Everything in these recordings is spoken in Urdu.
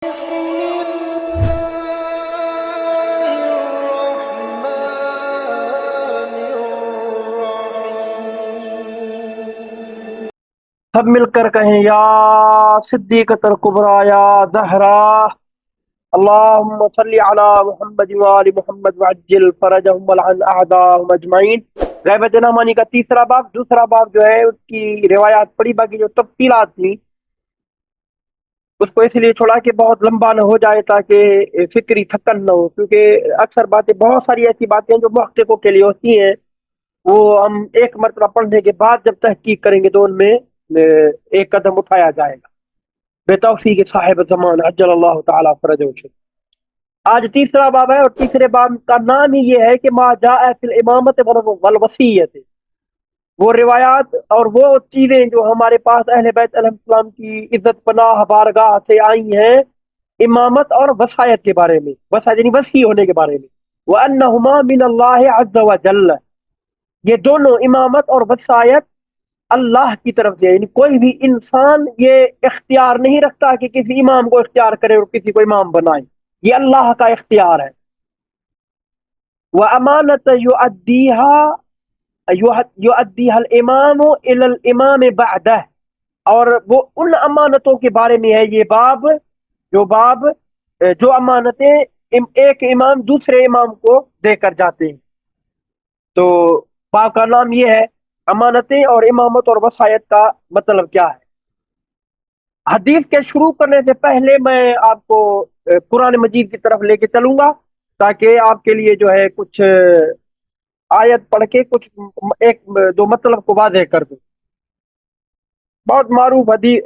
بسم الله الرحمن الرحيم. سب مل کر کہیں یا صدیقۃ الکبریٰ یا زہرا اللہم صلی علی محمد وآل محمد وعجل فرجہم ولعن اعداءہم اجمعین۔ غیبت نامانی کا تیسرا باب، دوسرا باب جو ہے اس کی روایات پڑی، باقی جو تفصیلات تھی اس کو اس لیے چھوڑا کہ بہت لمبا نہ ہو جائے تاکہ فکری تھکن نہ ہو، کیونکہ اکثر باتیں، بہت ساری ایسی باتیں جو محققوں کے لیے ہوتی ہیں وہ ہم ایک مرتبہ پڑھنے کے بعد جب تحقیق کریں گے تو ان میں ایک قدم اٹھایا جائے گا بے توفیق صاحب زمان عجل اللہ تعالیٰ فرجہ وشد۔ آج تیسرا باب ہے، اور تیسرے باب کا نام ہی یہ ہے کہ ما جاء فی الامامت والوصیت، وہ روایات اور وہ چیزیں جو ہمارے پاس اہل بیت علیہ السلام کی عزت پناہ بارگاہ سے آئی ہیں امامت اور وصایت کے بارے میں، وصایت یعنی وصی ہونے کے بارے میں، وَأَنَّهُمَا مِنَ اللَّهِ عَزَّ وَجَلَّ، یہ دونوں امامت اور وصایت اللہ کی طرف سے، یعنی کوئی بھی انسان یہ اختیار نہیں رکھتا کہ کسی امام کو اختیار کرے اور کسی کو امام بنائے، یہ اللہ کا اختیار ہے۔ وَأَمَانَةَ يُؤَدِّيهَا الْإِمَامُ إِلَى الْإِمَامِ بَعْدَهُ، اور وہ ان امانتوں کے بارے میں ہے یہ باب، جو امانتیں ایک امام دوسرے امام کو دے کر جاتے ہیں۔ تو باب کا نام یہ ہے امانتیں اور امامت اور وصایت کا مطلب کیا ہے۔ حدیث کے شروع کرنے سے پہلے میں آپ کو قرآن مجید کی طرف لے کے چلوں گا تاکہ آپ کے لیے جو ہے کچھ آیت پڑھ کے کچھ ایک دو مطلب کو واضح کر دوں۔ بہت معروف حدیث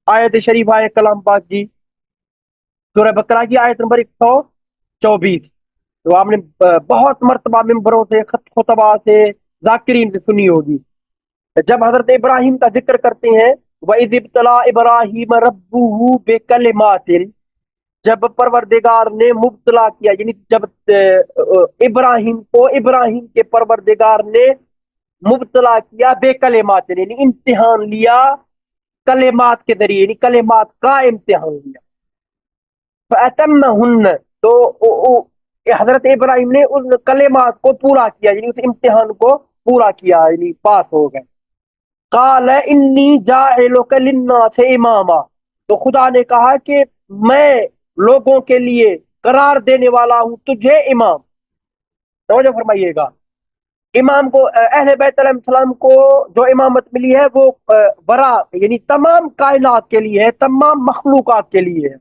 آیت شریف ہے کلام پاک جی، سورہ بقرہ کی آیت نمبر 124، تو آپ نے بہت مرتبہ ممبروں سے، خطبہ سے، ذاکرین سے سنی ہوگی۔ جب حضرت ابراہیم کا ذکر کرتے ہیں وَإِذِ ابْتَلَىٰ إِبْرَاهِيمَ رَبُّهُ بِكَلِمَاتٍ، جب پروردگار نے مبتلا کیا، یعنی جب ابراہیم کو ابراہیم کے پروردگار نے مبتلا کیا بے کلمات، یعنی امتحان لیا کلمات کے ذریعے، یعنی کلمات کا امتحان لیا۔ فَأَتَمَّهُنَّ، تو حضرت ابراہیم نے ان کلمات کو پورا کیا، یعنی اس امتحان کو پورا کیا، یعنی پاس ہو گئے۔ قال انی جاعلک للناس اماما، تو خدا نے کہا کہ میں لوگوں کے لیے قرار دینے والا ہوں تجھے امام۔ توجہ فرمائیے گا، امام کو، اہل بیت علیہ السلام کو جو امامت ملی ہے وہ برا یعنی تمام کائنات کے لیے ہے، تمام مخلوقات کے لیے ہے۔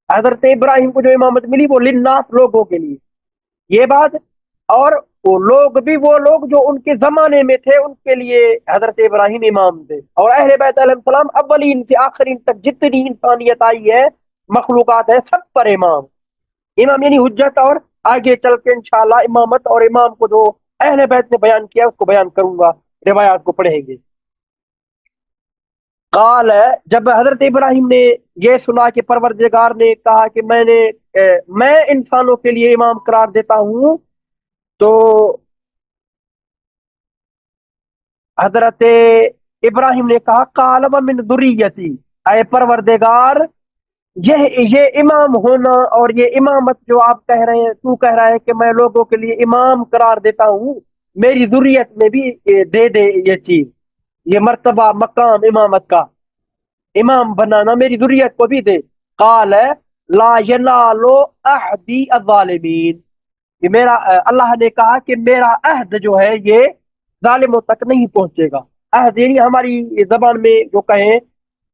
حضرت ابراہیم کو جو امامت ملی وہ للناس، لوگوں کے لیے، یہ بات، اور وہ لوگ بھی، وہ لوگ جو ان کے زمانے میں تھے ان کے لیے حضرت ابراہیم امام تھے، اور اہل بیت علیہ السلام اولین سے آخرین تک جتنی انسانیت آئی ہے، مخلوقات ہے، سب پر امام۔ امام یعنی حجت، اور آگے چل کے انشاءاللہ امامت اور امام کو جو اہل بیت نے بیان کیا اس کو بیان کروں گا، روایات کو پڑھیں گے۔ قال، جب حضرت ابراہیم نے یہ سنا کہ پروردگار نے کہا کہ میں انسانوں کے لیے امام قرار دیتا ہوں، تو حضرت ابراہیم نے کہا قال ومن ذریتی، اے پروردگار یہ امام ہونا اور یہ امامت جو آپ کہہ رہے ہیں، تو کہہ رہا ہے کہ میں لوگوں کے لیے امام قرار دیتا ہوں، میری ذریت میں بھی دے دے یہ چیز، یہ مرتبہ مقام امامت کا، امام بنانا میری ذریت کو بھی دے۔ قال لا ینال عہدی الظالمین، یہ میرا، اللہ نے کہا کہ میرا عہد جو ہے یہ ظالموں تک نہیں پہنچے گا۔ عہد یعنی ہماری زبان میں جو کہیں،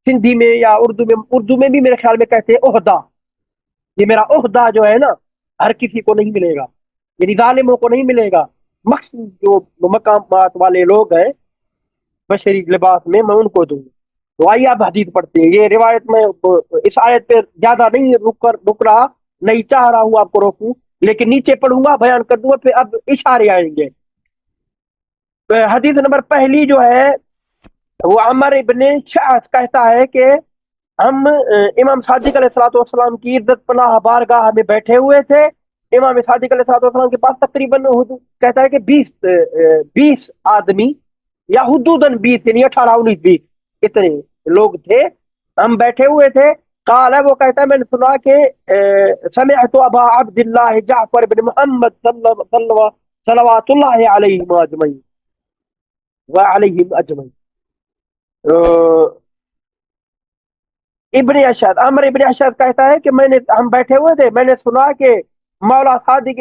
سندھی میں یا اردو میں بھی میرے خیال میں کہتے ہیں عہدہ، یہ میرا عہدہ جو ہے نا ہر کسی کو نہیں ملے گا، یعنی ظالموں کو نہیں ملے گا، مخصوص جو مقامات والے لوگ ہیں بشری لباس میں، میں ان کو دوں گا۔ تو آئیے آپ حدیث پڑھتے ہیں، یہ روایت میں اس آیت پہ زیادہ نہیں رک رہا، نہیں چاہ رہا ہوں آپ کو روکوں، لیکن نیچے پڑھوں گا، بیان کر دوں گا، پھر اب اشارے آئیں گے۔ حدیث نمبر پہلی جو ہے وہ عمر ابن شعث کہتا ہے کہ ہم امام صادق علیہ السلام کی عزت پناہ بارگاہ میں بیٹھے ہوئے تھے، امام صادق علیہ السلام کے پاس تقریباً کہتا ہے کہ 20 آدمی، یا حدوداً 20، یعنی 18 19 20 اتنے لوگ تھے، ہم بیٹھے ہوئے تھے، قال وہ کہتا ہے میں نے سنا کہ سمعت ابا عبد اللہ جعفر بن محمد صلوات اللہ علیہم اجمعین وعلیہم اجمعین. ابن اشد عمر ابن اشد کہتا ہے کہ ہم بیٹھے ہوئے تھے، میں نے سنا کہ مولا صادق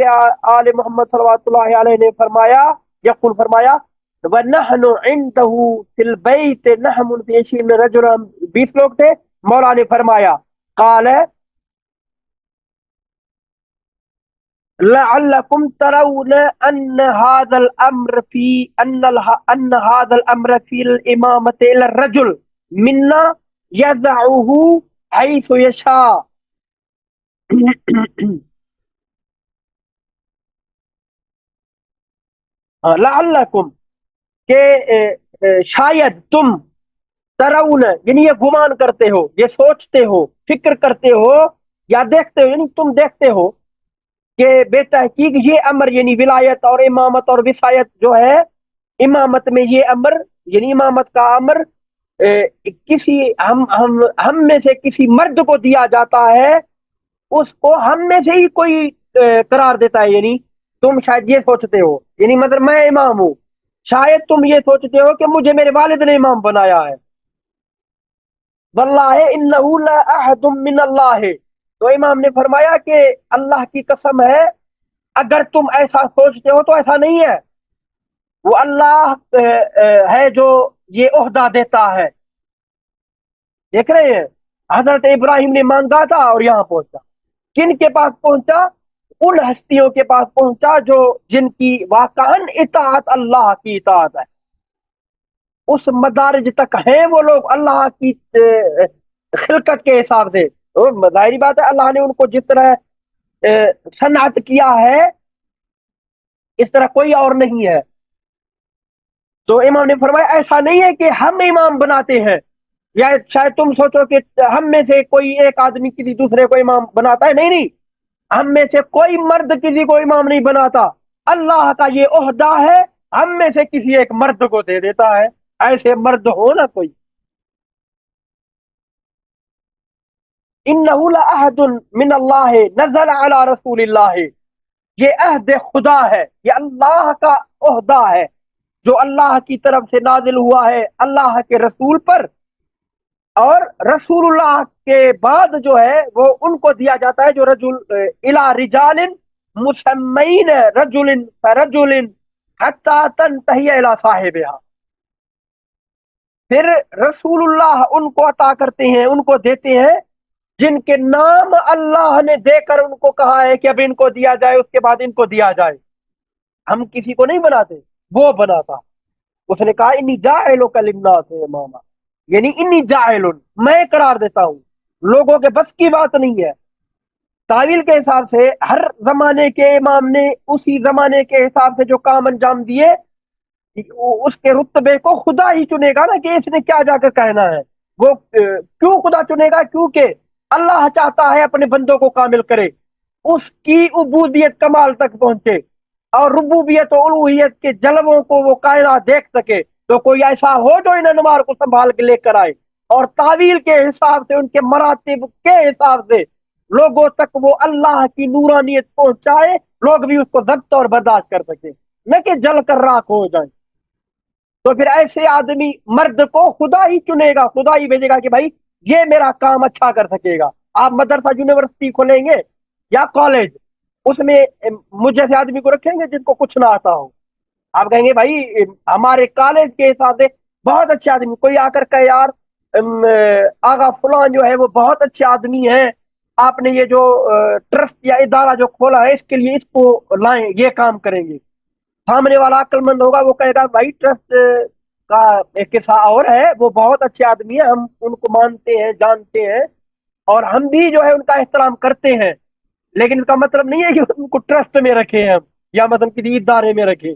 آل محمد صلوات اللہ علیہ نے فرمایا، یقول فرمایا وَنَحْنُ عِنْدَهُ فِي الْبَيْتِ نَحْمٌ فِي 20 رَجُلًا، 20 لوگ تھے. مولا نے فرمایا قال لعلكم ترون ان هذا الامر في ان هذا الامر في الامامه الى الرجل منا يضعه حيث يشاء. لعلكم کہ شاید تم ترون یعنی یہ گمان کرتے ہو، یہ سوچتے ہو، فکر کرتے ہو یا دیکھتے ہو، یعنی تم دیکھتے ہو کہ بے تحقیق یہ امر یعنی ولایت اور امامت اور وصایت جو ہے، امامت میں یہ امر یعنی امامت کا امر کسی ہم میں سے کسی مرد کو دیا جاتا ہے، اس کو ہم میں سے ہی کوئی قرار دیتا ہے. یعنی تم شاید یہ سوچتے ہو، یعنی مطلب میں امام ہوں، شاید تم یہ سوچتے ہو کہ مجھے میرے والد نے امام بنایا ہے. واللہ انہ لا احد من اللہ، تو امام نے فرمایا کہ اللہ کی قسم ہے اگر تم ایسا سوچتے ہو تو ایسا نہیں ہے، وہ اللہ ہے جو یہ عہدہ دیتا ہے. دیکھ رہے ہیں حضرت ابراہیم نے مانگا تھا اور یہاں پہنچا. کن کے پاس پہنچا؟ ان ہستیوں کے پاس پہنچا جو جن کی واقعاً اطاعت اللہ کی اطاعت ہے. اس مدارج تک ہیں وہ لوگ اللہ کی خلقت کے حساب سے. ظاہری بات ہے اللہ نے ان کو جس طرح صنعت کیا ہے اس طرح کوئی اور نہیں ہے. تو امام نے فرمایا ایسا نہیں ہے کہ ہم امام بناتے ہیں، یا شاید تم سوچو کہ ہم میں سے کوئی ایک آدمی کسی دوسرے کو امام بناتا ہے. نہیں نہیں، ہم میں سے کوئی مرد کسی کو امام نہیں بناتا، اللہ کا یہ عہدہ ہے ہم میں سے کسی ایک مرد کو دے دیتا ہے. ایسے مرد ہو نا کوئی. انہ لعہد من اللہ نزل علی رسول اللہ، یہ عہد خدا ہے، یہ اللہ کا عہدہ ہے جو اللہ کی طرف سے نازل ہوا ہے اللہ کے رسول پر، اور رسول اللہ کے بعد جو ہے وہ ان کو دیا جاتا ہے جو رجل الی رجال مسمین رجل فرجل حتی تنتہی الی صاحبها. پھر رسول اللہ ان کو عطا کرتے ہیں، ان کو دیتے ہیں جن کے نام اللہ نے دے کر ان کو کہا ہے کہ اب ان کو دیا جائے، اس کے بعد ان کو دیا جائے. ہم کسی کو نہیں بناتے، وہ بناتا. اس نے کہا انی جاعلک للناس اماما، یعنی انی جاعل، میں قرار دیتا ہوں. لوگوں کے بس کی بات نہیں ہے. تعویل کے حساب سے ہر زمانے کے امام نے اسی زمانے کے حساب سے جو کام انجام دیے، اس کے رتبے کو خدا ہی چنے گا نا کہ اس نے کیا جا کر کہنا ہے. وہ کیوں خدا چنے گا؟ کیونکہ اللہ چاہتا ہے اپنے بندوں کو کامل کرے، اس کی عبودیت کمال تک پہنچے اور ربوبیت و الوہیت کے جلووں کو وہ کائنات دیکھ سکے. تو کوئی ایسا ہو جو ان انوار کو سنبھال کے لے کر آئے اور تعویل کے حساب سے ان کے مراتب کے حساب سے لوگوں تک وہ اللہ کی نورانیت پہنچائے، لوگ بھی اس کو ضبط اور برداشت کر سکے، نہ کہ جل کر راکھ ہو جائیں. تو پھر ایسے آدمی مرد کو خدا ہی چنے گا، خدا ہی بھیجے گا کہ بھائی یہ میرا کام اچھا کر سکے گا. آپ مدرسہ یونیورسٹی کھولیں گے یا کالج، اس میں مجھ جیسے آدمی کو رکھیں گے جن کو کچھ نہ آتا ہو. آپ کہیں گے بھائی ہمارے کالج کے حساب سے بہت اچھے آدمی، کوئی آ کر کہ یار آغا فلان جو ہے وہ بہت اچھے آدمی ہیں، آپ نے یہ جو ٹرسٹ یا ادارہ جو کھولا ہے اس کے لیے اس کو لائیں، یہ کام کریں گے. سامنے والا عقل مند ہوگا، وہ کہے گا بھائی ٹرسٹ کا ایک قصہ اور ہے، وہ بہت اچھے آدمی ہیں، ہم ان کو مانتے ہیں جانتے ہیں اور ہم بھی جو ہے ان کا احترام کرتے ہیں، لیکن اس کا مطلب نہیں ہے کہ ان کو ٹرسٹ میں رکھیں ہم یا مطلب کسی ادارے میں رکھیں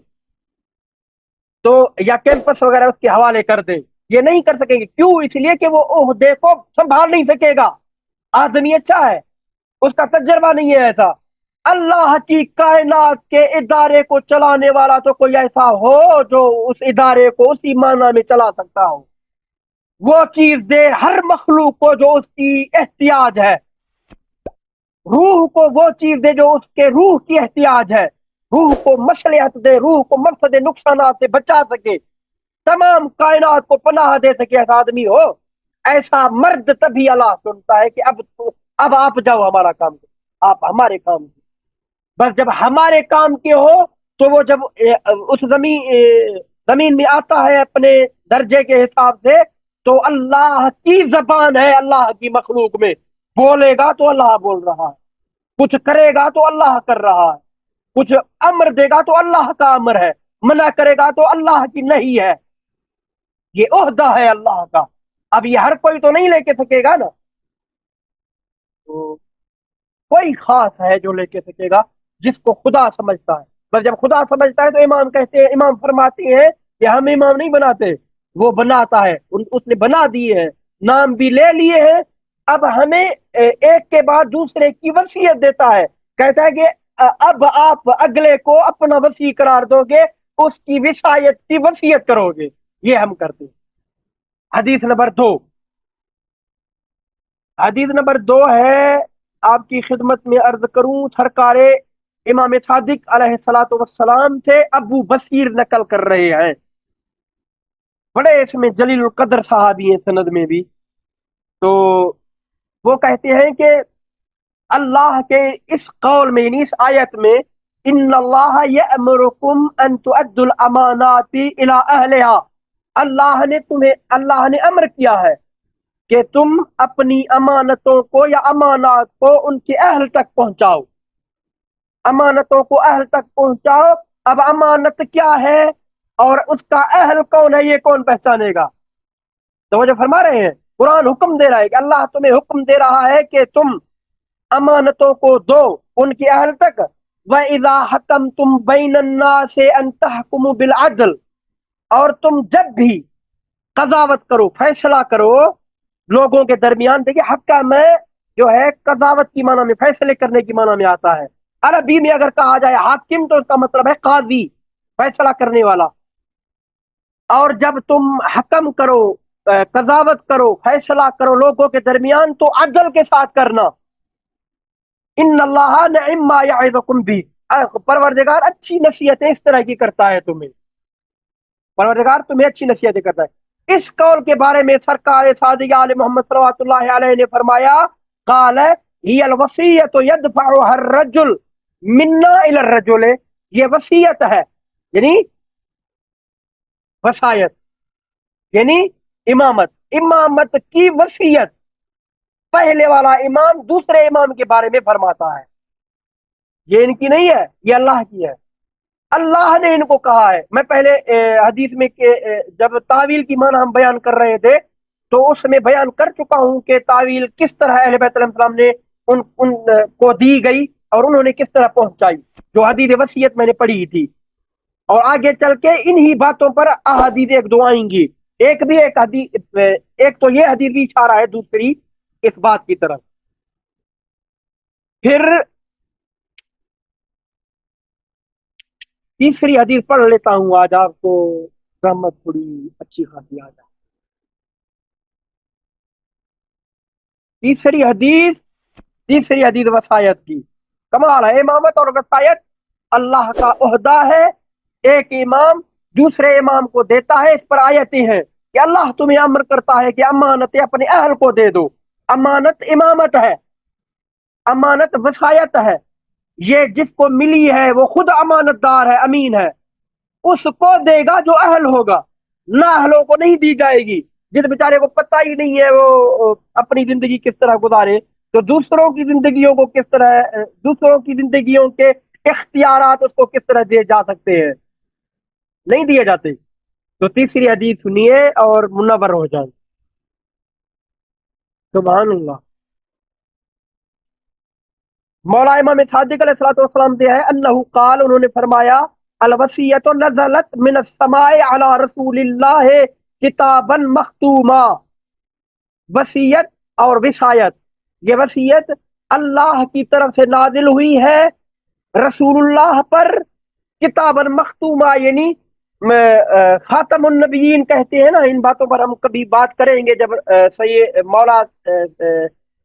تو یا کیمپس وغیرہ اس کے حوالے کر دیں. یہ نہیں کر سکیں گے. کیوں؟ اس لیے کہ وہ عہدے کو سنبھال نہیں سکے گا. آدمی اچھا ہے، اس کا تجربہ نہیں ہے ایسا. اللہ کی کائنات کے ادارے کو چلانے والا تو کوئی ایسا ہو جو اس ادارے کو اسی معنی میں چلا سکتا ہو. وہ چیز دے ہر مخلوق کو جو اس کی احتیاج ہے، روح کو وہ چیز دے جو اس کے روح کی احتیاج ہے، روح کو مصلحت دے، روح کو مقصد نقصانات سے بچا سکے، تمام کائنات کو پناہ دے سکے، ایسا آدمی ہو، ایسا مرد تبھی اللہ سنتا ہے کہ اب آپ جاؤ ہمارا کام کرو، آپ ہمارے کام کرو۔ بس جب ہمارے کام کے ہو تو وہ جب اس زمین میں آتا ہے اپنے درجے کے حساب سے، تو اللہ کی زبان ہے، اللہ کی مخلوق میں بولے گا تو اللہ بول رہا ہے، کچھ کرے گا تو اللہ کر رہا ہے، کچھ امر دے گا تو اللہ کا امر ہے، منع کرے گا تو اللہ کی نہیں ہے، یہ عہدہ ہے اللہ کا۔ اب یہ ہر کوئی تو نہیں لے کے سکے گا نا، تو کوئی خاص ہے جو لے کے سکے گا، جس کو خدا سمجھتا ہے۔ بس جب خدا سمجھتا ہے تو امام کہتے ہیں، امام فرماتے ہیں کہ ہم امام نہیں بناتے، وہ بناتا ہے، اس نے بنا دیے ہیں، نام بھی لے لیے ہیں، اب ہمیں ایک کے بعد دوسرے کی وصیت دیتا ہے، کہتا ہے کہ اب آپ اگلے کو اپنا وصی قرار دو گے، اس کی وصایت کی وصیت کرو گے، یہ ہم کرتے ہیں۔ حدیث نمبر 2، حدیث نمبر 2 ہے، آپ کی خدمت میں عرض کروں، سرکار امام صادق علیہ الصلوۃ والسلام سے ابو بصیر نقل کر رہے ہیں، بڑے اس میں جلیل القدر صحابی ہیں سند میں بھی۔ تو وہ کہتے ہیں کہ اللہ کے اس قول میں، یعنی اس آیت میں، ان اللہ یأمرکم ان تؤدوا الامانات الی اہلها، اللہ نے امر کیا ہے کہ تم اپنی امانتوں کو یا امانات کو ان کے اہل تک پہنچاؤ، امانتوں کو اہل تک پہنچاؤ۔ اب امانت کیا ہے اور اس کا اہل کون ہے، یہ کون پہچانے گا؟ تو وہ جو فرما رہے ہیں، قرآن حکم دے رہا ہے کہ اللہ تمہیں حکم دے رہا ہے کہ تم امانتوں کو دو ان کے اہل تک۔ وَإِذَا حَكَمْتُمْ بَيْنَ النَّاسِ أَن تَحْكُمُوا بِالْعَدْلِ، اور تم جب بھی قضاوت کرو، فیصلہ کرو لوگوں کے درمیان۔ دیکھیں حکم میں جو ہے قضاوت کی معنی میں، فیصلے کرنے کی معنی میں آتا ہے۔ عربی میں اگر کہا جائے حاکم تو اس کا مطلب ہے قاضی، فیصلہ کرنے والا۔ اور جب تم حکم کرو، قضاوت کرو، فیصلہ کرو لوگوں کے درمیان، تو عدل کے ساتھ کرنا۔ ان اللہ نعم ما یعظکم بھی، پروردگار اچھی نصیحتیں اس طرح کی کرتا ہے تمہیں، پروردگار تمہیں اچھی نصیحتیں کرتا ہے۔ اس قول کے بارے میں سرکار صادق آل محمد صلوات اللہ علیہ نے فرمایا، قال ہی الوصیۃ یدفعها الرجل منا الی الرجل، یہ وصیت ہے، یعنی وصایت، یعنی امامت، امامت کی وصیت پہلے والا امام دوسرے امام کے بارے میں فرماتا ہے، یہ ان کی نہیں ہے، یہ اللہ کی ہے، اللہ نے ان کو کہا ہے۔ میں پہلے حدیث میں جب تعویل کی معنی ہم بیان کر رہے تھے تو اس میں بیان کر چکا ہوں کہ تعویل کس طرح اہل بیت علیہ السلام نے ان کو دی گئی اور انہوں نے کس طرح پہنچائی، جو حدیث وصیت میں نے پڑھی تھی۔ اور آگے چل کے انہی باتوں پر احادیث ایک دو آئیں گی، ایک حدیث، ایک تو یہ حدیث بھی اشارہ ہے دوسری اس بات کی طرف۔ پھر تیسری حدیث پڑھ لیتا ہوں، آج آپ کو رحمت تھوڑی اچھی خاصی آ جائے۔ تیسری حدیث وصایت کی، کمال ہے، امامت اور وصایت اللہ کا عہدہ ہے، ایک امام دوسرے امام کو دیتا ہے۔ اس پر آیتیں ہیں کہ اللہ تمہیں امر کرتا ہے کہ امانتیں اپنے اہل کو دے دو، امانت امامت ہے، امانت وصایت ہے، یہ جس کو ملی ہے وہ خود امانت دار ہے، امین ہے، اس کو دے گا جو اہل ہوگا، نہ اہلوں کو نہیں دی جائے گی۔ جس بیچارے کو پتہ ہی نہیں ہے وہ اپنی زندگی کس طرح گزارے، تو دوسروں کی زندگیوں کو کس طرح، دوسروں کی زندگیوں کے اختیارات اس کو کس طرح دیے جا سکتے ہیں، نہیں دیے جاتے۔ تو تیسری حدیث سنیے اور منور ہو جائیں۔ سبحان اللہ۔ مولا امام صادق علیہ الصلوۃ والسلام سے ہے، انہ قال، انہوں نے فرمایا، الوصیۃ نزلت من السماء علی رسول اللہ کتابا مختوما، وصیت اور وصایت، یہ وصیت اللہ کی طرف سے نازل ہوئی ہے رسول اللہ پر، کتابا مختوما، یعنی خاتم النبیین کہتے ہیں نا، ان باتوں پر ہم کبھی بات کریں گے جب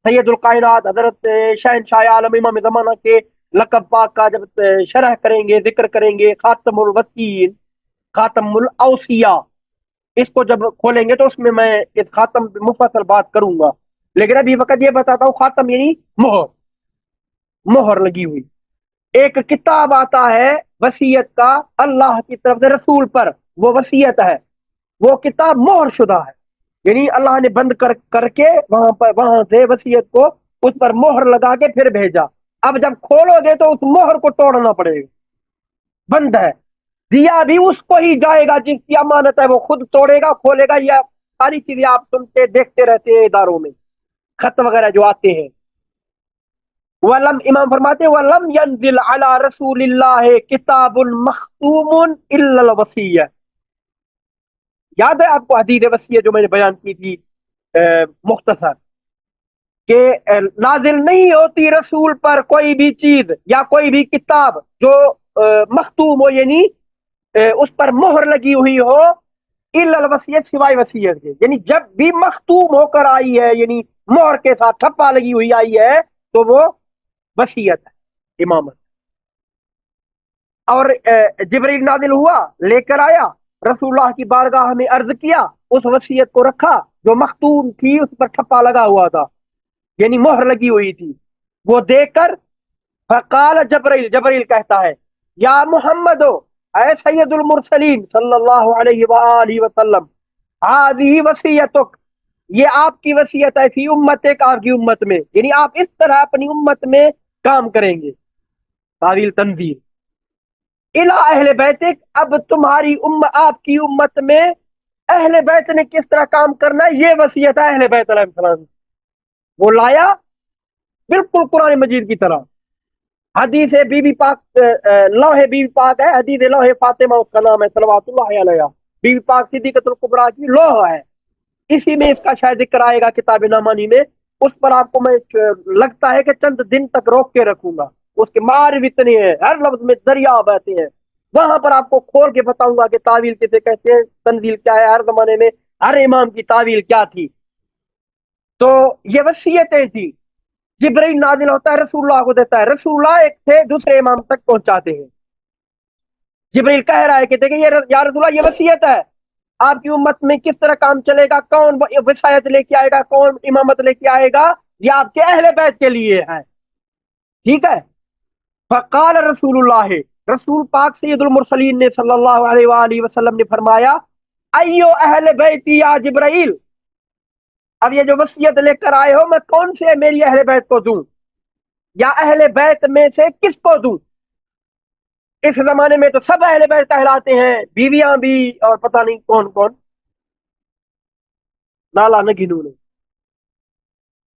سید الکائنات حضرت شہنشاہ عالم امام زمانہ کے لقب پاک کا جب شرح کریں گے، ذکر کریں گے، خاتم الوسیین، خاتم الاوصیاء، اس کو جب کھولیں گے تو اس میں اس خاتم پہ مفصل بات کروں گا، لیکن ابھی وقت یہ بتاتا ہوں، خاتم یعنی مہر، مہر لگی ہوئی۔ ایک کتاب آتا ہے وصیت کا اللہ کی طرف سے رسول پر، وہ وصیت ہے، وہ کتاب مہر شدہ ہے، یعنی اللہ نے بند کر کے وہاں سے وصیت کو اس پر مہر لگا کے پھر بھیجا۔ اب جب کھولو گے تو اس مہر کو توڑنا پڑے گا، بند ہے، دیا بھی اس کو ہی جائے گا جس کی امانت ہے، وہ خود توڑے گا، کھولے گا۔ یہ ساری چیزیں آپ سنتے دیکھتے رہتے ہیں اداروں میں، خط وغیرہ جو آتے ہیں۔ وَلَمْ امام فرماتے ہیں وَلَمْ يَنزِلْ عَلَى رَسُولِ اللَّهِ كِتَابٌ مَخْتُومٌ إِلَّا الْوَصِيَّةَ۔ یاد ہے آپ کو حدیث وصیت جو میں نے بیان کی تھی مختصر، کہ نازل نہیں ہوتی رسول پر کوئی بھی چیز یا کوئی بھی کتاب جو مختوم ہو، یعنی اس پر مہر لگی ہوئی ہو، الا الوصیت، سوائے وصیت کے، یعنی جب بھی مختوم ہو کر آئی ہے، یعنی مہر کے ساتھ ٹھپا لگی ہوئی آئی ہے، تو وہ وصیت ہے، امامت۔ اور جبریل نازل ہوا، لے کر آیا، رسول اللہ کی بارگاہ میں عرض کیا، اس وصیت کو رکھا جو مختوم تھی، اس پر ٹھپا لگا ہوا تھا، یعنی مہر لگی ہوئی تھی، وہ دیکھ کر فقال جبریل، جبریل کہتا ہے یا محمد، اے سید المرسلین صلی اللہ علیہ وآلہ وسلم، هذه وصیتک، یہ آپ کی وصیت ہے، فی امتک، آپ کی امت میں، یعنی آپ اس طرح اپنی امت میں کام کریں گے۔ تعویل تنزیل الی اہل بیتک، اب تمہاری آپ کی امت میں اہل بیت نے کس طرح کام کرنا ہے، یہ وصیت ہے اہل بیت علیہ السلام۔ وہ لایا بالکل قرآن مجید کی طرح، حدیث بی بی پاک، لوح بی بی پاک ہے، حدیث لوح فاطمہ اس کا نام ہے صلوات اللہ علیہ، بی بی پاک صدیقۃ الکبریٰ کی لوح ہے، اسی میں اس کا شاید ذکر آئے گا کتاب نامانی میں، اس پر آپ کو میں لگتا ہے کہ چند دن تک روک کے رکھوں گا، اس کے معارف اتنے ہیں، ہر لفظ میں دریا بہتے ہیں، وہاں پر آپ کو کھول کے بتاؤں گا کہ تعویل کسے کہتے ہیں، تنزیل کیا ہے، ہر زمانے میں ہر امام کی تعویل کیا تھی۔ تو یہ وصیتیں تھی، جبرائیل نازل ہوتا ہے، رسول اللہ کو دیتا ہے، رسول اللہ ایک سے دوسرے امام تک پہنچاتے ہیں۔ جبرائیل کہہ رہا ہے کہ دیکھیں یہ یا رسول اللہ، یہ وصیت ہے، آپ کی امت میں کس طرح کام چلے گا، کون وصایت لے کے آئے گا، کون امامت لے کے آئے گا، یہ آپ کے اہل بیت کے لیے ہے، ٹھیک ہے۔ فقال رسول اللہ، رسول پاک سید المرسلین نے صلی اللہ علیہ وآلہ وسلم نے فرمایا، ایو اہل بیتی یا جبرائیل، اب یہ جو وصیت لے کر آئے ہو، میں کون سے میری اہل بیت کو دوں، یا اہل بیت میں سے کس کو دوں؟ اس زمانے میں تو سب اہل بیت کہلاتے ہیں، بیویاں بھی اور پتہ نہیں کون کون، نالا نگینو نے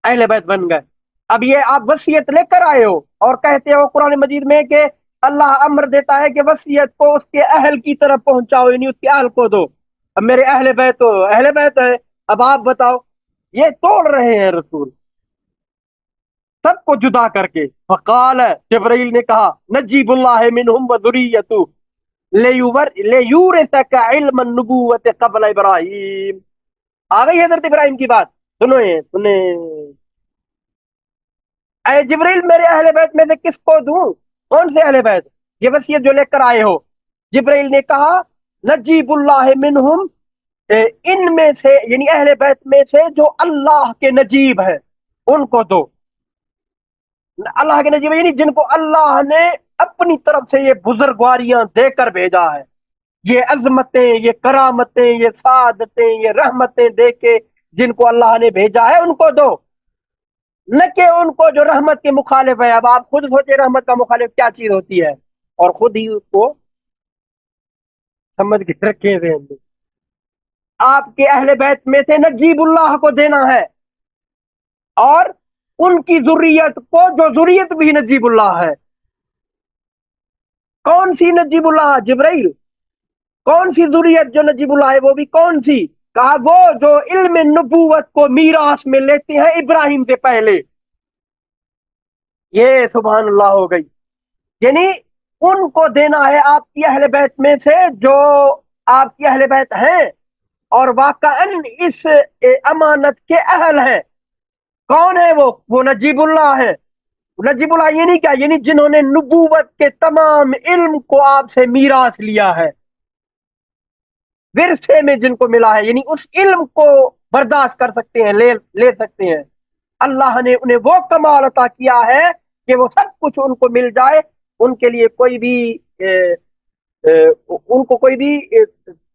اہل بیت بن گئے۔ اب یہ آپ وصیت لے کر آئے ہو اور کہتے ہو قرآن مجید میں کہ اللہ امر دیتا ہے کہ وصیت کو اس کے اہل کی طرف پہنچاؤ، یعنی اس کے اہل کو دو، اب میرے اہل بیت تو اہل بیت ہے، اب آپ بتاؤ، یہ توڑ رہے ہیں رسول سب کو جدا کر کے۔ فقال، جبرائیل نے کہا، نجیب اللہ منہم وذریتہ لیورثک علم النبوت قبل ابراہیم۔ آ گئی حضرت ابراہیم کی بات، سنیں اے جبرائیل، میرے اہل بیت میں سے کس کو دوں؟ کون سے اہل بیت؟ یہ وصیت جو لے کر آئے ہو۔ جبرائیل نے کہا نجیب اللہ منہم، ان میں سے یعنی اہل بیت میں سے جو اللہ کے نجیب ہیں ان کو دو۔ اللہ کے نجیب یعنی جن کو اللہ نے اپنی طرف سے یہ بزرگواریاں دے کر بھیجا ہے، یہ عظمتیں، یہ کرامتیں، یہ سعادتیں، یہ رحمتیں دے کے جن کو اللہ نے بھیجا ہے ان کو دو، نہ کہ ان کو جو رحمت کے مخالف ہے۔ اب آپ خود سوچے رحمت کا مخالف کیا چیز ہوتی ہے، اور خود ہی اس کو سمجھ کے رکھے ہوئے ہیں۔ آپ کے اہل بیت میں سے نجیب اللہ کو دینا ہے، اور ان کی ذریت کو جو ذریت بھی نجیب اللہ ہے۔ کون سی نجیب اللہ؟ جبرائیل۔ کون سی ذریت جو نجیب اللہ ہے، وہ بھی کون سی؟ کہا وہ جو علم نبوت کو میراث میں لیتے ہیں ابراہیم سے پہلے۔ یہ سبحان اللہ ہو گئی، یعنی ان کو دینا ہے آپ کی اہل بیت میں سے جو آپ کی اہل بیت ہیں اور واقعاً اس امانت کے اہل ہیں۔ کون ہے وہ نجیب اللہ ہے۔ نجیب اللہ یہ نہیں کیا، یعنی جنہوں نے نبوت کے تمام علم کو آپ سے میراث لیا ہے، ورثے میں جن کو ملا ہے، یعنی اس علم کو برداشت کر سکتے ہیں، لے سکتے ہیں۔ اللہ نے انہیں وہ کمال عطا کیا ہے کہ وہ سب کچھ ان کو مل جائے، ان کے لیے کوئی بھی ان کو کوئی بھی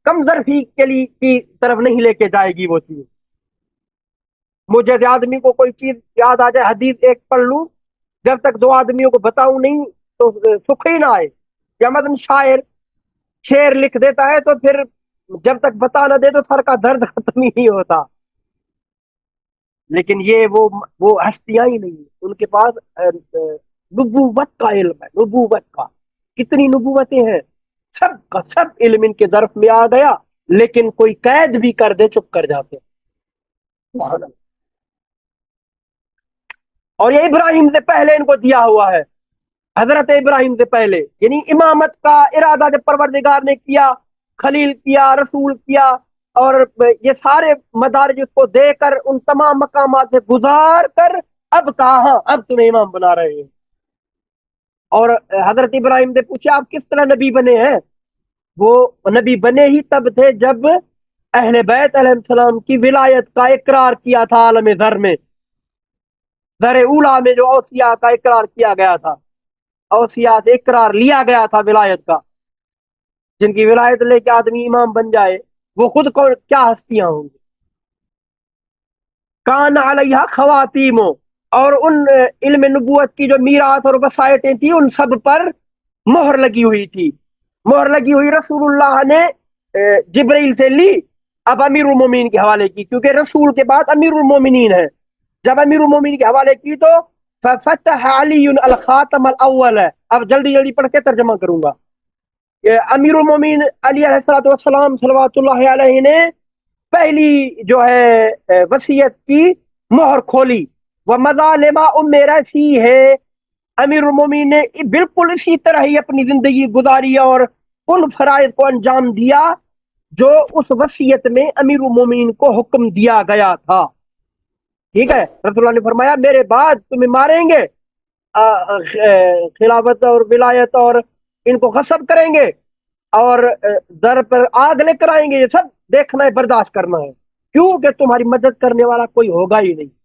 کمزرفی کے لیے کی طرف نہیں لے کے جائے گی وہ چیز۔ مجھے آدمی کو کوئی چیز یاد آ جائے، حدیث ایک پڑھ لوں، جب تک دو آدمیوں کو بتاؤں نہیں تو سکھ ہی نہ آئے۔ یا مثلا شاعر شعر لکھ دیتا ہے تو پھر جب تک بتا نہ دے تو سر کا درد ختم ہی نہیں ہوتا۔ لیکن یہ وہ ہستیاں ہی نہیں، ان کے پاس نبوت کا علم ہے، نبوت کا۔ کتنی نبوتیں ہیں، سب کا سب علم ان کے ظرف میں آ گیا، لیکن کوئی قید بھی کر دے چپ کر جاتے ہیں۔ سبحان اللہ۔ اور یہ ابراہیم سے پہلے ان کو دیا ہوا ہے، حضرت ابراہیم سے پہلے، یعنی امامت کا ارادہ جب پروردگار نے کیا، خلیل کیا، رسول کیا، اور یہ سارے مدارج اس کو دے کر ان تمام مقامات سے گزار کر اب کہا ہاں اب تمہیں امام بنا رہے ہیں۔ اور حضرت ابراہیم سے پوچھا آپ کس طرح نبی بنے ہیں؟ وہ نبی بنے ہی تب تھے جب اہل بیت علیہ السلام کی ولایت کا اقرار کیا تھا عالم ذر میں، ذر اولا میں جو اوصیاء کا اقرار کیا گیا تھا، اوصیاء سے اقرار لیا گیا تھا ولایت کا، جن کی ولایت لے کے آدمی امام بن جائے وہ خود کو کیا ہستیاں ہوں گی۔ کان علیہ خواتیم، اور ان علم نبوت کی جو میراث اور وصایتیں تھیں ان سب پر مہر لگی ہوئی تھی۔ مہر لگی ہوئی رسول اللہ نے جبرائیل سے لی، اب امیر المومنین کے حوالے کی، کیونکہ رسول کے بعد امیر المومنین ہے۔ جب امیر المومنین کے حوالے کی تو ففتح علی الخاتم الاول ہے۔ اب جلدی جلدی پڑھ کے ترجمہ کروں گا۔ امیر المومنین علی علیہ السلام صلوات اللہ علیہ نے پہلی جو ہے وصیت کی مہر کھولی، وہ مظالم میرا سی ہے۔ امیر المومنین نے بالکل اسی طرح ہی اپنی زندگی گزاری اور ان فرائض کو انجام دیا جو اس وصیت میں امیر المومنین کو حکم دیا گیا تھا۔ ٹھیک ہے، رسول اللہ نے فرمایا میرے بعد تمہیں ماریں گے، خلافت اور ولایت اور ان کو غصب کریں گے اور در پر آگ لے کر آئیں گے، یہ سب دیکھنا ہے، برداشت کرنا ہے، کیونکہ تمہاری مدد کرنے والا کوئی ہوگا ہی نہیں۔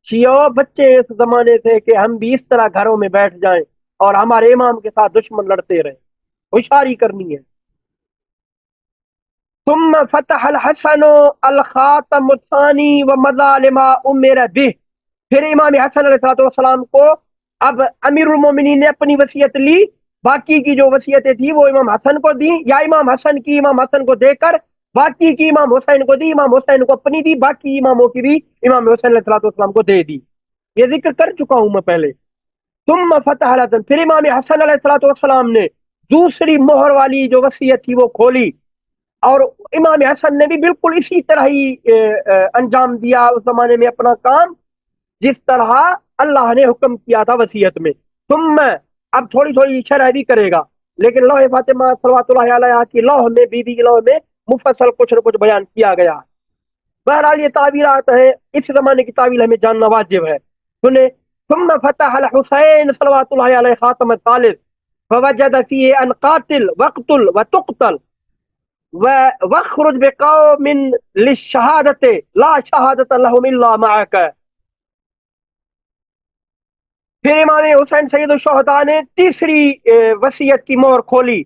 شیعو بچے اس زمانے سے کہ ہم بھی اس طرح گھروں میں بیٹھ جائیں اور ہمارے امام کے ساتھ دشمن لڑتے رہے، ہوشیاری کرنی ہے۔ ثم فتح الحسن الخاتم الثانی ومظالم امر به، پھر امام حسن علیہ السلام کو اب امیر المومنین نے اپنی وصیت لی، باقی کی جو وصیتیں تھی وہ امام حسن کو دی، یا امام حسن کی امام حسن کو دے کر باقی کی امام حسین کو دی، امام حسین کو اپنی دی، باقی اماموں کی بھی امام حسین علیہ السلام کو دے دی۔ یہ ذکر کر چکا ہوں میں پہلے۔ ثم فتح الحسن، پھر امام حسن علیہ السلام نے دوسری مہر والی جو وصیت تھی وہ کھولی، اور امام حسن نے بھی بالکل اسی طرح ہی انجام دیا اس زمانے میں اپنا کام جس طرح اللہ نے حکم کیا تھا وصیت میں۔ ثم، اب تھوڑی تھوڑی شرح بھی کرے گا، لیکن لوح فاطمہ صلوات اللہ علیہ کی لوح میں، بی بی کی لوح میں مفصل کچھ نہ کچھ بیان کیا گیا۔ بہرحال یہ تعبیرات ہیں، اس زمانے کی تعویل ہمیں جاننا واجب ہے۔ سنیں، ثم فتح الحسین صلوات اللہ علیہ خاتم الثالث فوجد فيه ان قاتل وقتل وتقتل واخرج بقوم للشهادة لا شهادة لهم الا معك۔ پھر امام حسین سید الشہداء نے تیسری وصیت کی مہر کھولی،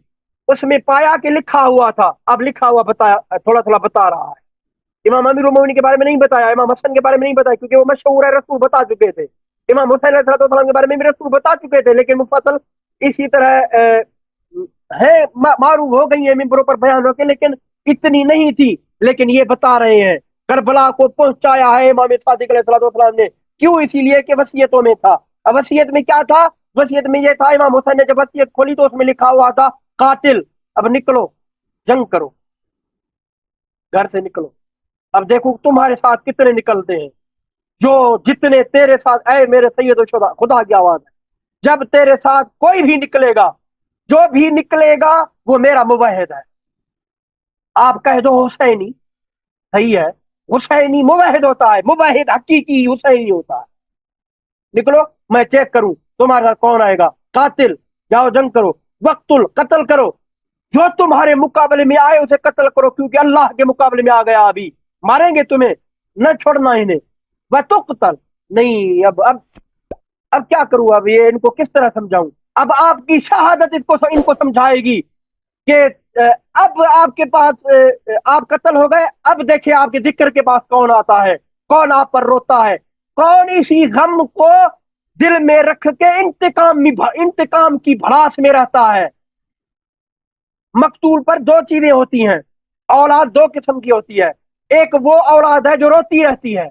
اس میں پایا کہ لکھا ہوا تھا، اب لکھا ہوا بتایا، تھوڑا تھوڑا بتا رہا ہے۔ امام امیر المومنین کے بارے میں نہیں بتایا، امام حسن کے بارے میں نہیں بتایا، کیونکہ وہ مشہور ہے، رسول بتا چکے تھے۔ امام حسین علیہ السلام کے بارے میں بھی رسول بتا چکے تھے، لیکن مفصل اسی طرح ہے، معروف ہو گئی ہیں ممبروں پر بیان ہو کے، لیکن اتنی نہیں تھی۔ لیکن یہ بتا رہے ہیں کربلا کو پہنچایا ہے امام صادق علیہ السلام نے، کیوں؟ اسی لیے کہ وصیتوں میں تھا۔ اب وصیت میں کیا تھا؟ وصیت میں یہ تھا، امام حسین نے جب وصیت کھولی تو اس میں لکھا ہوا تھا قاتل، اب نکلو جنگ کرو، گھر سے نکلو۔ اب دیکھو تمہارے ساتھ کتنے نکلتے ہیں، جو جتنے تیرے ساتھ، اے میرے سید و شہداء، خدا کی آواز ہے، جب تیرے ساتھ کوئی بھی نکلے گا، جو بھی نکلے گا وہ میرا موحد ہے، آپ کہہ دو حسینی، صحیح ہے، حسینی موحد ہوتا ہے، موحد حقیقی حسینی ہوتا ہے، نکلو میں چیک کروں تمہارے ساتھ کون آئے گا، قاتل جاؤ جنگ کرو، وقتل قتل کرو، جو تمہارے مقابلے میں آئے اسے قتل کرو، کیونکہ اللہ کے مقابلے میں آ گیا، ابھی ماریں گے تمہیں، نہ چھوڑنا انہیں، وَتُقْتَلْ نہیں، اب کیا کروں، اب یہ ان کو کس طرح سمجھاؤں، اب آپ کی شہادت ان کو سمجھائے گی کہ اب آپ کے پاس آپ قتل ہو گئے، اب دیکھیں آپ کے ذکر کے پاس کون آتا ہے، کون آپ پر روتا ہے، کون اسی غم کو دل میں رکھ کے انتقام کی بھڑاس میں رہتا ہے۔ مقتول پر دو چیزیں ہوتی ہیں، اولاد دو قسم کی ہوتی ہے، ایک وہ اولاد ہے جو روتی رہتی ہے،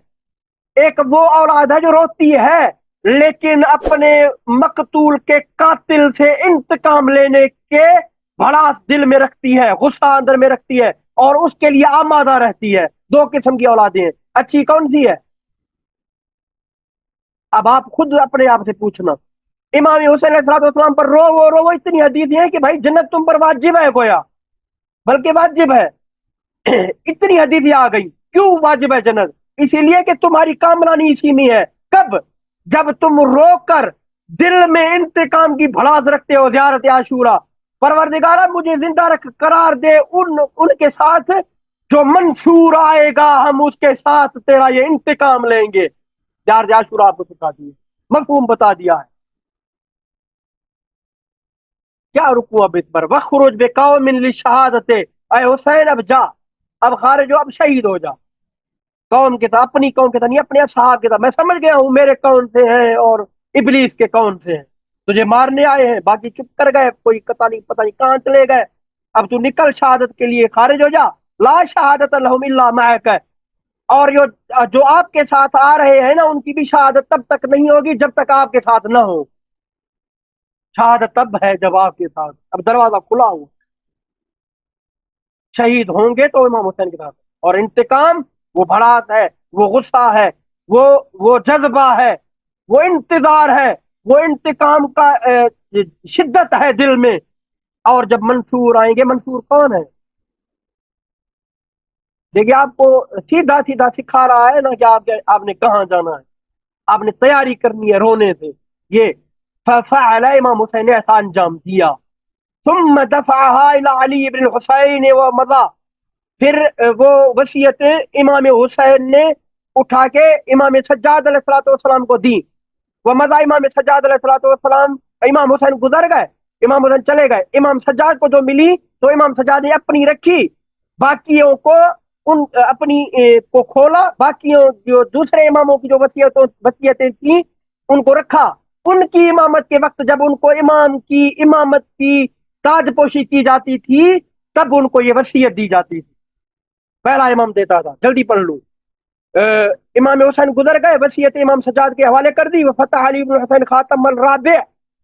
ایک وہ اولاد ہے جو روتی ہے لیکن اپنے مقتول کے قاتل سے انتقام لینے کے بھڑاس دل میں رکھتی ہے، غصہ اندر میں رکھتی ہے اور اس کے لیے آمادہ رہتی ہے۔ دو قسم کی اولادیں ہیں، اچھی کون سی ہے؟ اب آپ خود اپنے آپ سے پوچھنا، امام حسین علیہ السلام پر رو اتنی حدیث ہے کہ بھائی جنت تم پر واجب ہے، گویا بلکہ واجب ہے، اتنی حدیث آ گئی، کیوں واجب ہے جنت؟ اسی لیے کہ تمہاری کامرانی اسی میں ہے، کب؟ جب تم رو کر دل میں انتقام کی بھڑاس رکھتے ہو، زیارت عاشورہ، پروردگارہ مجھے زندہ رکھ، قرار دے ان کے ساتھ جو منصور آئے گا، ہم اس کے ساتھ تیرا یہ انتقام لیں گے۔ زیارت عاشورہ آپ کو سکھا دیے، مفہوم بتا دیا ہے، کیا رکو اب اس پر وخروج بقوم للشہادت، اے حسین اب جا، اب خارج ہو، اب شہید ہو جا، قوم کے تھا، اپنی قوم کے تھا نہیں، اپنے اصحاب کے تھا، میں سمجھ گیا ہوں میرے کون سے ہیں اور ابلیس کے کون سے ہیں، تجھے مارنے آئے ہیں، باقی چپ کر گئے، کوئی پتہ نہیں کہاں چلے گئے، اب تو نکل شہادت کے لیے، خارج ہو جا، لا شہادت لہم الا معک، اور جو آپ کے ساتھ آ رہے ہیں نا، ان کی بھی شہادت تب تک نہیں ہوگی جب تک آپ کے ساتھ نہ ہو، شہادت تب ہے جب آپ کے ساتھ، اب دروازہ کھلا ہو، شہید ہوں گے تو امام حسین کے ساتھ، اور انتقام وہ بھڑاس ہے، وہ غصہ ہے، وہ جذبہ ہے، وہ انتظار ہے، وہ انتقام کا شدت ہے دل میں، اور جب منصور آئیں گے، منصور کون ہے؟ دیکھیے آپ کو سیدھا سیدھا سکھا رہا ہے نا کہ آپ نے کہاں جانا ہے، آپ نے تیاری کرنی ہے رونے سے، یہ ففعل امام حسین نے ایسا انجام دیا، ثم دفعها الى علی بن الحسین ومضى، پھر وہ وصیت امام حسین نے اٹھا کے امام سجاد علیہ السلام کو دی، وہ مزہ امام سجاد علیہ السلام، امام حسین گزر گئے، امام حسین چلے گئے، امام سجاد کو جو ملی تو امام سجاد نے اپنی رکھی، باقیوں کو اپنی کو کھولا، باقیوں جو دوسرے اماموں کی جو وصیتیں تھیں ان کو رکھا، ان کی امامت کے وقت جب ان کو امام کی امامت کی تاج پوشی کی جاتی تھی تب ان کو یہ وصیت دی جاتی تھی، پہلا امام دیتا تھا، جلدی پڑھ لوں، امام حسین گزر گئے، وصیت امام سجاد کے حوالے کر دی، فتح علی بن حسین خاتم الرابع،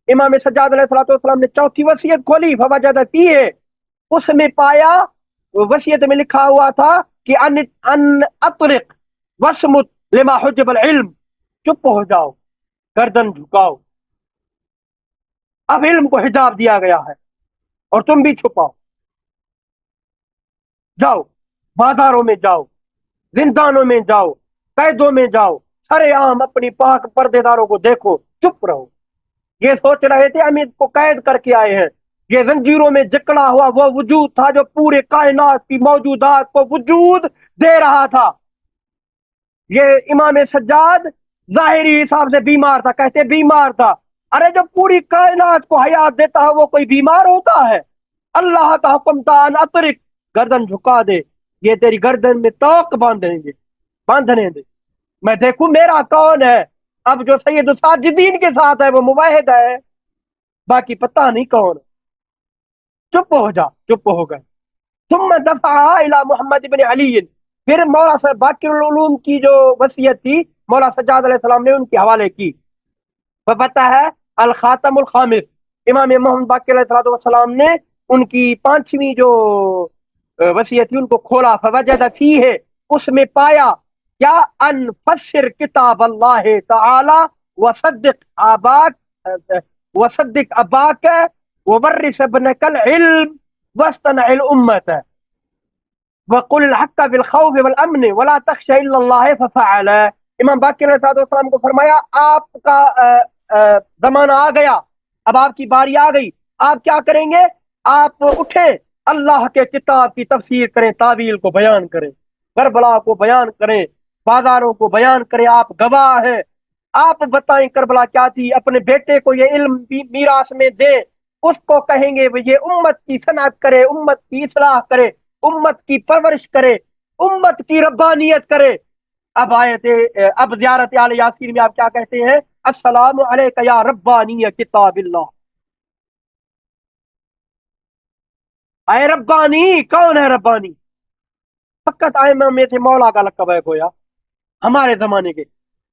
امام سجاد علیہ السلام نے چوتھی وصیت کھولی، فوجد فیہ، اس میں پایا، وصیت میں لکھا ہوا تھا کہ ان اطرق وسمت لما حجب العلم، چپ ہو جاؤ، گردن جھکاؤ، اب علم کو حجاب دیا گیا ہے اور تم بھی چھپاؤ، جاؤ بازاروں میں جاؤ، زندانوں میں جاؤ، قیدوں میں جاؤ، سرے عام اپنی پاک پردے داروں کو دیکھو، چپ رہو، یہ سوچ رہے تھے ہم اس کو قید کر کے آئے ہیں، یہ زنجیروں میں جکڑا ہوا وہ وجود تھا جو پورے کائنات کی موجودات کو وجود دے رہا تھا، یہ امام سجاد ظاہری حساب سے بیمار تھا، کہتے بیمار تھا، ارے جو پوری کائنات کو حیات دیتا ہے وہ کوئی بیمار ہوتا ہے؟ اللہ کا حکم تھا ان اطرق، گردن جھکا دے، یہ تیری گردن میں توق باندھنے دے، میں دیکھوں میرا کون ہے، اب جو سید الساجدین کے ساتھ ہے وہ موحد ہے، باقی پتہ نہیں کون، چپ ہو جا، چپ ہو گئے، ثم دفع الى محمد بن علی، پھر مولا صاحب باقی العلوم کی جو وصیت تھی مولا سجاد علیہ السلام نے ان کے حوالے کی، پتہ ہے الخاتم الخامس، امام محمد باقر علیہ السلام نے ان کی پانچویں جو وصیت تھی ان کو کھولا، فوجد فیہ، اس میں پایا کیا، ان فسر کتاب اللہ تعالی وصدق اباک وورث ابنک العلم واصطنع الامت، وَقُلِ الْحَقَّ بِالْخَوْفِ وَالْأَمْنِ وَلَا تَخْشَ إِلَّا اللَّهَ فَفَعَلَ۔ امام باقر علیہ السلام کو فرمایا آپ کا زمانہ آ گیا، اب آپ کی باری آ گئی، آپ کیا کریں گے؟ آپ اٹھیں، اللہ کے کتاب کی تفسیر کریں، تعویل کو بیان کریں، کربلا کو بیان کریں، بازاروں کو بیان کریں، آپ گواہ ہیں، آپ بتائیں کربلا کیا تھی، اپنے بیٹے کو یہ علم میراث میں دیں، اس کو کہیں گے یہ امت کی صنعت کرے، امت کی اصلاح کرے، امت کی پرورش کرے، امت کی ربانیت کرے۔ اب اب زیارت آل یاسین میں آپ کیا کہتے ہیں؟ السلام علیک یا ربانی کتاب اللہ۔ اے ربانی، کون ہے ربانی؟ فقط ائمہ میں سے مولا کا لقب ہے گویا ہمارے زمانے کے۔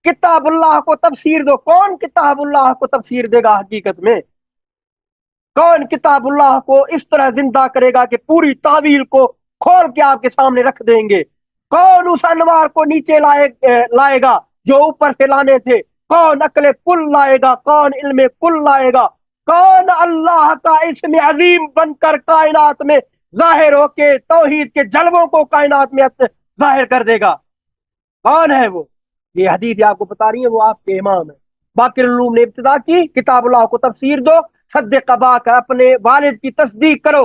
کتاب اللہ کو تفسیر دو، کون کتاب اللہ کو تفسیر دے گا حقیقت میں؟ کون کتاب اللہ کو اس طرح زندہ کرے گا کہ پوری تعویل کو کھول کے آپ کے سامنے رکھ دیں گے؟ کون اس انوار کو نیچے لائے گا جو اوپر سے لانے تھے؟ کون عقل کل لائے گا؟ کون علم کل لائے گا؟ کون اللہ کا اسم عظیم بن کر کائنات میں ظاہر ہو کے توحید کے جلووں کو کائنات میں ظاہر کر دے گا؟ کون ہے وہ؟ یہ حدیث آپ کو بتا رہی ہے، وہ آپ کے امام ہے۔ باقر العلوم نے ابتدا کی، کتاب اللہ کو تفسیر دو، صدق اباک، اپنے والد کی تصدیق کرو،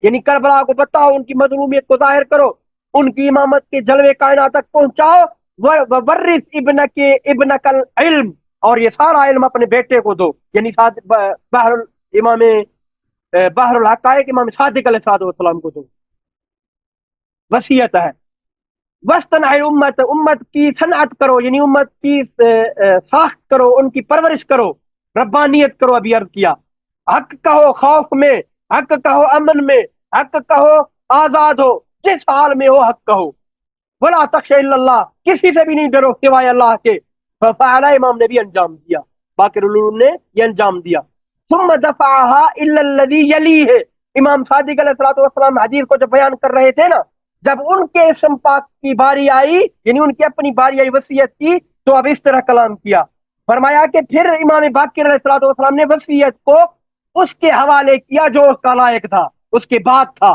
یعنی کربلا کو بتاؤ، ان کی مظلومیت کو ظاہر کرو، ان کی امامت کے جلوے کائنات تک پہنچاؤ، ورث ابنک العلم، اور یہ سارا علم اپنے بیٹے کو دو، یعنی بحر الحقائق امام صادق علیہ السلام کو دو۔ وصیت ہے۔ وسطن امت، امت کی صنعت کرو، یعنی امت کی ساخت کرو، ان کی پرورش کرو، ربانیت کرو، ابھی عرض کیا۔ حق کہو خوف میں، حق کہو امن میں، حق کہو آزاد ہو، جس حال میں ہو حق کہو۔ ولا تخش الا اللہ، کسی سے بھی نہیں ڈرو سوائے اللہ کے۔ ففعل، امام نے بھی انجام دیا، باقر العلوم نے یہ انجام دیا۔ ثم دفعها الى الذي يليه، امام صادق علیہ السلام حدیث کو جب بیان کر رہے تھے نا، جب ان کے اسم پاک کی باری آئی، یعنی ان کی اپنی باری آئی وصیت کی، تو اب اس طرح کلام کیا، فرمایا کہ پھر امام باقر علیہ السلام نے وصیت کو اس کے حوالے کیا جو اس کا لائق تھا، اس کے بعد تھا۔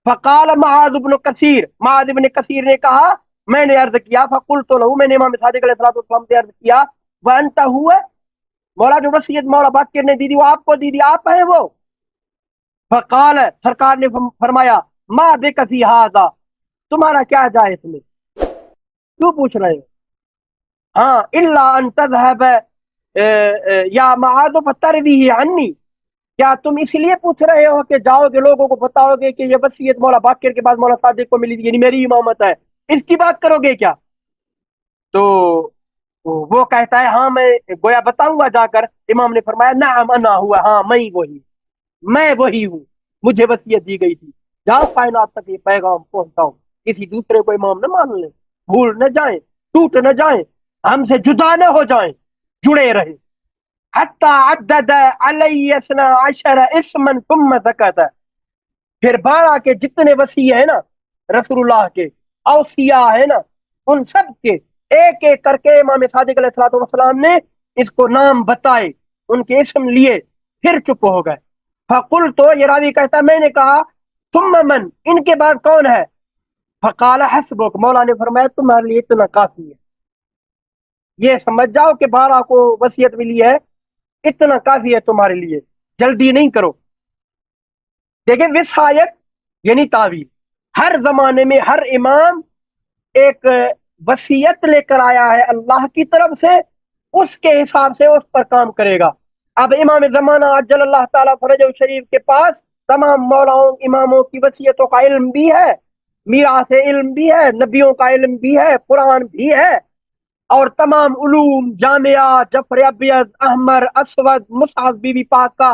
فقال معاذ بن کثیر، معاذ بن کثیر نے کہا، میں نے عرض کیا، فقلت له، میں نے امام صادق علیہ السلام سے عرض کیا، وانت هو، مولا جو وصیت مولا باقر نے دی تھی وہ آپ کو دی تھی، آپ ہیں وہ؟ فقال، سرکار نے فرمایا، ما بک فی ھذا، تمہارا کیا جائے اس میں، کیوں پوچھ رہے ہو؟ ہاں، الا ان تذهب یا معاذ فترویہ عنی، کیا تم اس لیے پوچھ رہے ہو کہ جاؤ گے لوگوں کو بتاؤ گے کہ یہ وصیت مولا باقر کے بعد مولا صادق کو ملی تھی، یعنی میری امامت ہے، اس کی بات کرو گے کیا؟ تو وہ کہتا ہے ہاں میں گویا بتاؤں گا جا کر۔ امام نے فرمایا نعم انا ہوا، ہاں میں وہی ہوں، مجھے وصیت دی گئی تھی، جاؤ کائنات تک یہ پیغام پہنچاؤ، کسی دوسرے کو امام نہ مان لیں، بھول نہ جائیں، ٹوٹ نہ جائیں، ہم سے جدا نہ ہو جائیں، جڑے رہیں۔ حتی عدد علی 12 اسما ثم سکت، پھر 12 کے جتنے وصی ہیں نا رسول اللہ کے، اوصیاء ہیں نا، ان سب کے ایک ایک کر کے امام صادق علیہ السلام نے اس کو نام بتائے، ان کے اسم لیے، پھر چپ ہو گئے۔ فقلت، یہ راوی کہتا ہے میں نے کہا، ثم من، ان کے بعد کون ہے؟ فقال حسبک، مولا نے فرمایا تمہارے لیے اتنا کافی ہے، یہ سمجھ جاؤ کہ 12 کو وصیت ملی ہے، اتنا کافی ہے تمہارے لیے، جلدی نہیں کرو۔ دیکھیں وصایت یعنی تعویل، ہر زمانے میں ہر امام ایک وصیت لے کر آیا ہے اللہ کی طرف سے، اس کے حساب سے اس پر کام کرے گا۔ اب امام زمانہ عجل اللہ تعالیٰ فرجہ شریف کے پاس تمام مولاؤں اماموں کی وصیتوں کا علم بھی ہے، میراث علم بھی ہے، نبیوں کا علم بھی ہے، قرآن بھی ہے، اور تمام علوم، جامعات، جعفر ابیض، احمر، اسود، مصحف بی بی پاک کا،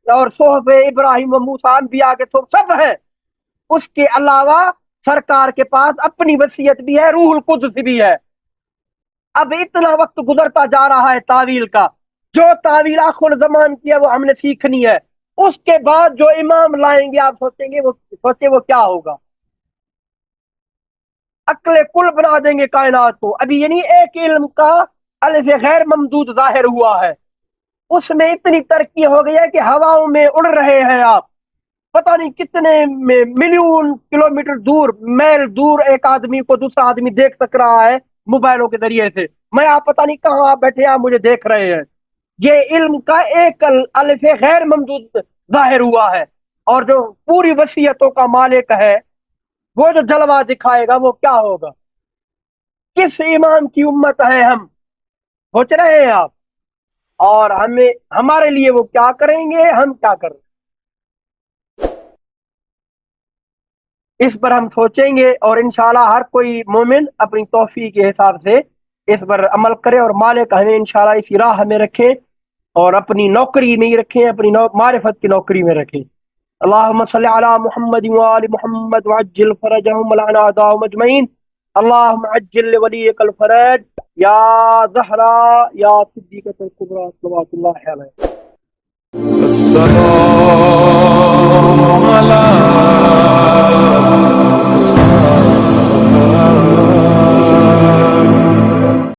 اور صحف ابراہیم و موسیٰ انبیاء کے سب ہے۔ اس کے علاوہ سرکار کے پاس اپنی وصیت بھی ہے، روح القدس بھی ہے۔ اب اتنا وقت گزرتا جا رہا ہے تعویل کا، جو تعویل آخر زمان کی ہے وہ ہم نے سیکھنی ہے، اس کے بعد جو امام لائیں گے آپ سوچیں وہ کیا ہوگا، عقل کل بنا دیں گے کائنات کو۔ ابھی یعنی ایک علم کا الف غیر ممدود ظاہر ہوا ہے، اس میں اتنی ترقی ہو گئی ہے کہ ہواؤں میں اڑ رہے ہیں آپ، پتہ نہیں کتنے ملین کلومیٹر دور، میل دور ایک آدمی کو دوسرا آدمی دیکھ سک رہا ہے موبائلوں کے ذریعے سے۔ میں آپ پتہ نہیں کہاں آپ بیٹھے آپ مجھے دیکھ رہے ہیں۔ یہ علم کا ایک الف غیر ممدود ظاہر ہوا ہے، اور جو پوری وصیتوں کا مالک ہے وہ جو جلوہ دکھائے گا وہ کیا ہوگا؟ کس امام کی امت ہے ہم؟ سوچ رہے ہیں آپ؟ اور ہمارے لیے وہ کیا کریں گے، ہم کیا کریں؟ اس پر ہم سوچیں گے، اور انشاءاللہ ہر کوئی مومن اپنی توفیق کے حساب سے اس پر عمل کرے، اور مالک ہمیں انشاءاللہ اسی راہ میں رکھے، اور اپنی نوکری میں ہی رکھیں، اپنی معرفت کی نوکری میں رکھیں۔ اللہم صلی علی محمد وآل محمد وعجل فرجهم ولعن اعداءهم اجمعین۔ اللہم عجل لولیک الفرج یا زہرا یا صدیقۃ الکبریٰ صلوات اللہ علیہ۔ السلام علیکم